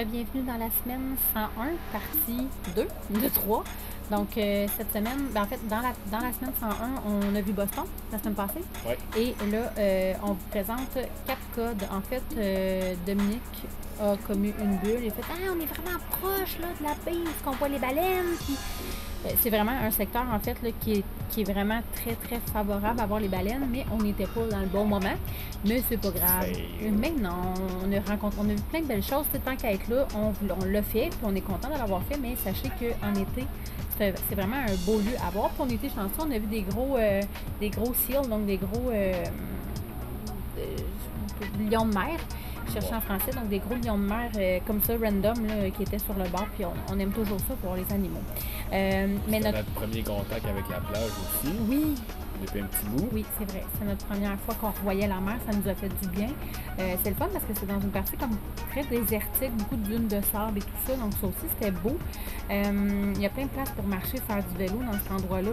bienvenue dans la semaine 101, partie 2 de 3. Donc, cette semaine, en fait, dans la semaine 101, on a vu Boston la semaine passée. Ouais. Et là, on vous présente 4 codes. En fait, Dominique a commis une bulle. Il a fait « Ah, on est vraiment proche là, de la piste, qu'on voit les baleines. » Puis, c'est vraiment un secteur, en fait, là, qui est vraiment très, très favorable à voir les baleines, mais on n'était pas dans le bon moment. Mais c'est pas grave. Mais non, on a vu plein de belles choses. Tant qu'à être là, on l'a fait, puis on est content de l'avoir fait, mais sachez qu'en été, c'est vraiment un beau lieu à voir. Puis on était chanceux, on a vu des gros seals, donc des gros lions de mer. Je cherchais en français, donc des gros lions de mer comme ça, random, là, qui étaient sur le bord, puis on aime toujours ça pour les animaux. Mais notre premier contact avec la plage aussi. Oui. Depuis un petit bout. Oui, c'est vrai. C'est notre première fois qu'on revoyait la mer. Ça nous a fait du bien. C'est le fun parce que c'est dans une partie comme très désertique, beaucoup de dunes de sable et tout ça. Donc ça aussi, c'était beau. Il y a plein de places pour marcher, faire du vélo dans cet endroit-là.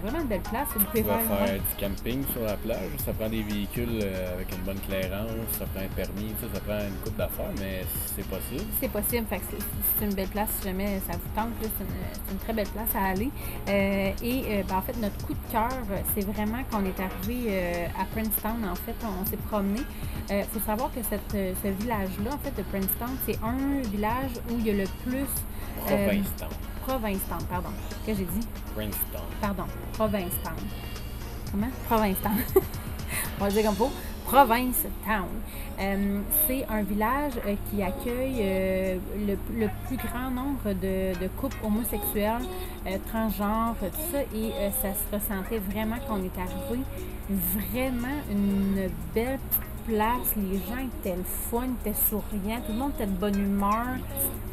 Vraiment une belle place. Vous pouvez faire du camping sur la plage. Ça prend des véhicules avec une bonne clairance. Ça prend un permis. Ça prend une coupe d'affaires, mais c'est possible. C'est possible. Fait que c'est une belle place si jamais ça vous tente. C'est une très belle place à aller. En fait, notre coup de cœur, c'est vraiment qu'on est arrivé à Princeton. En fait, on s'est promené. Il faut savoir que ce village-là, en fait, de Princeton, c'est un village où il y a le plus... Provincetown, pardon. Qu'est-ce que j'ai dit? Princeton. Pardon, Provincetown. Comment? Provincetown. On va le dire comme faut. Provincetown. C'est un village qui accueille le plus grand nombre de couples homosexuels, transgenres, tout ça. Et ça se ressentait vraiment qu'on est arrivé. Vraiment une belle place. Les gens étaient le fun, étaient souriants. Tout le monde était de bonne humeur.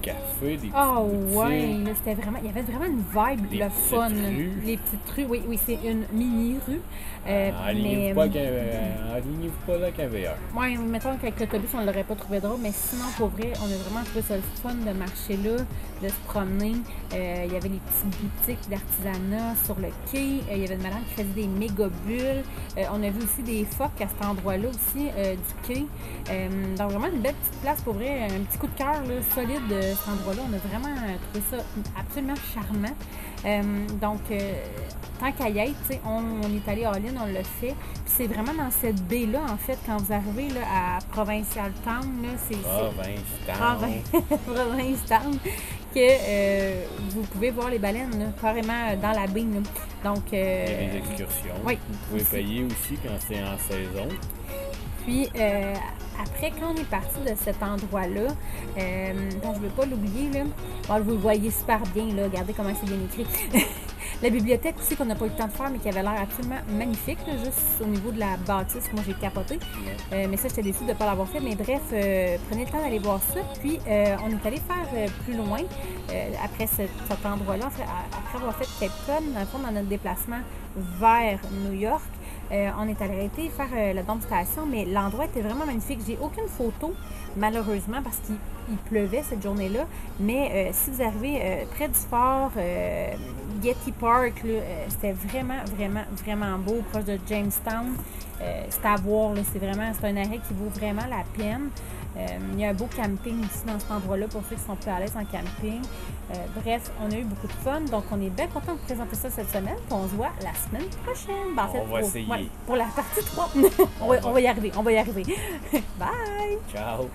Des cafés, des petites ouais, là, c'était vraiment, il y avait vraiment une vibe, le fun. Les petites rues, oui, c'est une mini-rue. Alignez-vous pas là qu'un VR. Oui, mettons qu'avec l'autobus, on ne l'aurait pas trouvé drôle, mais sinon, pour vrai, on a vraiment trouvé ça le fun de marcher là, de se promener. Il y avait les petites boutiques d'artisanat sur le quai. Il y avait une madame qui faisait des méga bulles. On a vu aussi des phoques à cet endroit-là aussi, du quai. Donc, vraiment une belle petite place, pour vrai. Un petit coup de cœur là, solide, cet endroit-là. On a vraiment trouvé ça absolument charmant. Tant qu'à y être, on est allé all-in, on l'a fait. Puis c'est vraiment dans cette baie-là, en fait, quand vous arrivez là, à Provincial Town, là, Provincetown, que vous pouvez voir les baleines là, carrément dans la baie. Là. Donc, il y a des excursions. Oui, vous pouvez payer aussi quand c'est en saison. Puis, après, quand on est parti de cet endroit-là, je ne veux pas l'oublier, là. Bon, vous le voyez super bien, là. Regardez comment c'est bien écrit. La bibliothèque aussi, qu'on n'a pas eu le temps de faire, mais qui avait l'air absolument magnifique, là, juste au niveau de la bâtisse. Moi, j'ai capoté. Mais ça, j'étais déçue de ne pas l'avoir fait. Mais bref, prenez le temps d'aller voir ça. Puis, on est allé faire plus loin, après cet endroit-là, après avoir fait Cape Cod, dans le fond, dans notre déplacement vers New York. On est arrêté faire la Dome Station, mais l'endroit était vraiment magnifique. J'ai aucune photo, malheureusement, parce qu'il pleuvait cette journée-là. Mais si vous arrivez près du fort Getty Park, c'était vraiment, vraiment, vraiment beau, proche de Jamestown. C'est à voir, là, c'est un arrêt qui vaut vraiment la peine. Il y a un beau camping aussi dans cet endroit-là pour ceux qui sont plus à l'aise en camping. Bref, on a eu beaucoup de fun, donc on est bien content de vous présenter ça cette semaine, puis on se voit la semaine prochaine. On va essayer. Pour la partie 3. on va y arriver. Bye! Ciao!